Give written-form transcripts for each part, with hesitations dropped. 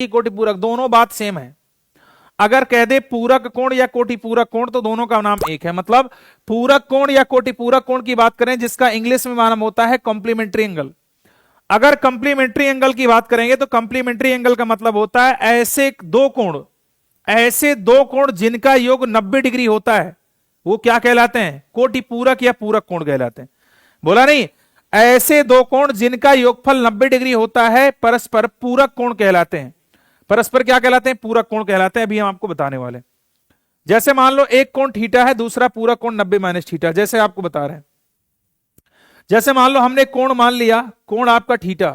कोटि पूरक, दोनों बात सेम है। अगर कह दे पूरक कोण या कोटि पूरक कोण तो दोनों का नाम एक है। मतलब पूरक कोण या कोटि पूरक कोण की बात करें जिसका इंग्लिश में नाम होता है कॉम्प्लीमेंट्री एंगल। अगर कॉम्प्लीमेंट्री एंगल की बात करेंगे तो कॉम्प्लीमेंट्री एंगल का मतलब होता है ऐसे दो कोण जिनका योग 90 डिग्री होता है वो क्या कहलाते हैं? कोटि पूरक या पूरक कोण कहलाते हैं। बोला नहीं, ऐसे दो कोण जिनका योगफल 90 डिग्री होता है परस्पर पूरक कोण कहलाते हैं। परस्पर क्या कहलाते हैं? पूरक कोण कहलाते हैं। अभी हम आपको बताने वाले हैं। जैसे मान लो एक कोण थीटा है, दूसरा पूरक कोण 90 माइनस थीटा, जैसे आपको बता रहे हैं। जैसे मान लो हमने कोण मान लिया, कोण आपका थीटा,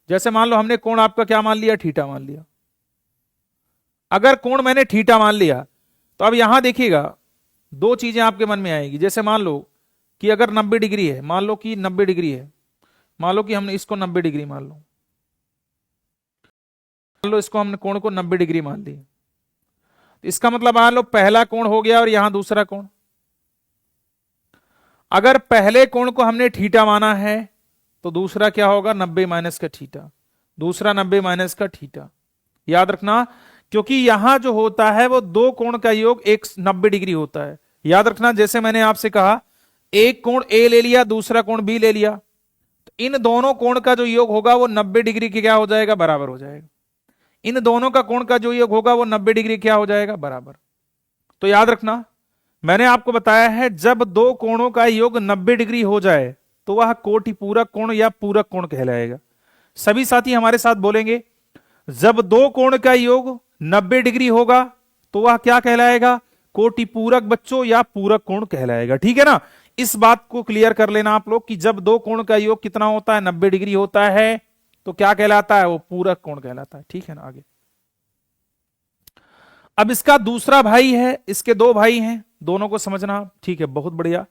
जैसे मान लो हमने कोण आपका क्या मान लिया? थीटा मान लिया। अगर कोण मैंने थीटा मान लिया तो अब यहां देखिएगा दो चीजें आपके मन में आएगी। जैसे मान लो कि अगर 90 डिग्री है, मान लो कि 90 डिग्री है, मान लो कि हमने इसको 90 डिग्री मान लो इसको हमने कोण को 90 डिग्री मान ली, तो इसका मतलब मान लो पहला कोण हो गया और यहां दूसरा कोण। अगर पहले कोण को हमने थीटा माना है तो दूसरा क्या होगा? 90 माइनस का थीटा, दूसरा 90 माइनस का थीटा। याद रखना, क्योंकि यहां जो होता है वो दो कोण का योग 90 डिग्री होता है। याद रखना, जैसे मैंने आपसे कहा एक कोण ए ले लिया, दूसरा कोण बी ले लिया, तो इन दोनों कोण का जो योग होगा वो 90 डिग्री के क्या हो जाएगा? बराबर हो जाएगा। इन दोनों का कोण का जो योग होगा वो 90 डिग्री क्या हो जाएगा? बराबर। तो याद रखना, मैंने आपको बताया है जब दो कोणों का योग 90 डिग्री हो जाए तो वह कोटि पूरक कोण या पूरक कोण कहलाएगा। सभी साथी हमारे साथ बोलेंगे, जब दो कोण का योग 90 डिग्री होगा तो वह क्या कहलाएगा? कोटि पूरक बच्चों या पूरक कोण कहलाएगा। ठीक है ना? इस बात को क्लियर कर लेना आप लोग कि जब दो कोण का योग कितना होता है? 90 डिग्री होता है, तो क्या कहलाता है? वो पूरक कोण कहलाता है। ठीक है ना? आगे अब इसका दूसरा भाई है, इसके दो भाई हैं, दोनों को समझना। ठीक है, बहुत बढ़िया।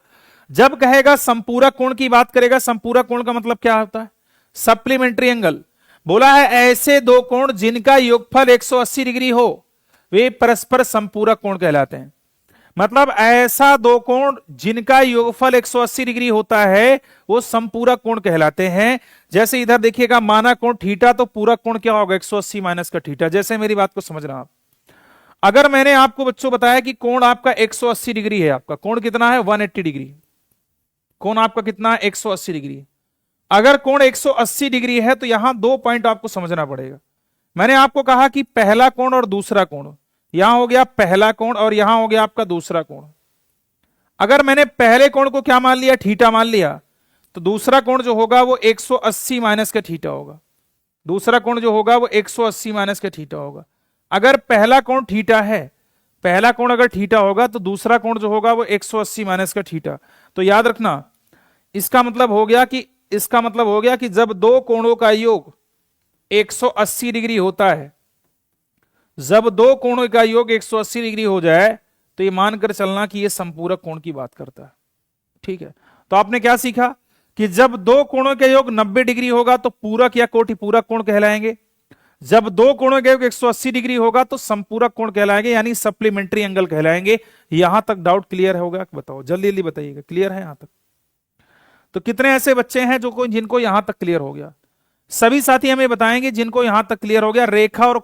जब कहेगा संपूरक कोण की बात करेगा, संपूरक कोण का मतलब क्या होता है? Supplementary angle. बोला है ऐसे दो कोण जिनका योगफल 180 डिग्री हो वे परस्पर संपूरक कोण कहलाते हैं। मतलब ऐसा दो कोण जिनका योगफल 180 डिग्री होता है वो संपूरक कोण कहलाते हैं। जैसे इधर देखिएगा, माना कोण थीटा, तो पूरक कोण क्या होगा? 180 माइनस का थीटा। जैसे मेरी बात को समझना आप, अगर मैंने आपको बच्चों बताया कि कोण आपका 180 डिग्री है, आपका कोण कितना है? 180 डिग्री। कोण आपका कितना है? 180 डिग्री। अगर कोण 180 डिग्री है तो यहां दो पॉइंट आपको समझना पड़ेगा। मैंने आपको कहा कि पहला कोण और दूसरा कोण, यहां हो गया पहला कोण और यहां हो गया आपका दूसरा कोण। अगर मैंने पहले कोण को क्या मान लिया? थीटा मान लिया, तो दूसरा कोण जो होगा वो 180 माइनस का थीटा होगा। दूसरा कोण जो होगा वो 180 माइनस का थीटा होगा। अगर पहला कोण थीटा है, पहला कोण अगर थीटा होगा तो दूसरा कोण जो होगा वो 180 माइनस का थीटा। तो याद रखना, इसका मतलब हो गया कि जब दो कोणों का योग 180 डिग्री होता है, जब दो कोणों का योग 180 डिग्री हो जाए तो ये मानकर चलना कि ये संपूरक कोण की बात करता है। ठीक है, तो आपने क्या सीखा कि जब दो कोणों का योग 90 डिग्री होगा तो पूरक या कोटि पूरक कोण कहलाएंगे। जब दो कोणों का योग 180 डिग्री होगा तो संपूरक कोण कहलाएंगे, यानी सप्लीमेंट्री एंगल कहलाएंगे। यहां तक डाउट क्लियर होगा? बताओ, जल्दी जल्दी बताइएगा, क्लियर है यहां तक? तो कितने ऐसे बच्चे हैं जिनको यहां तक क्लियर हो गया? सभी साथी हमें बताएंगे जिनको यहां तक क्लियर हो गया। रेखा और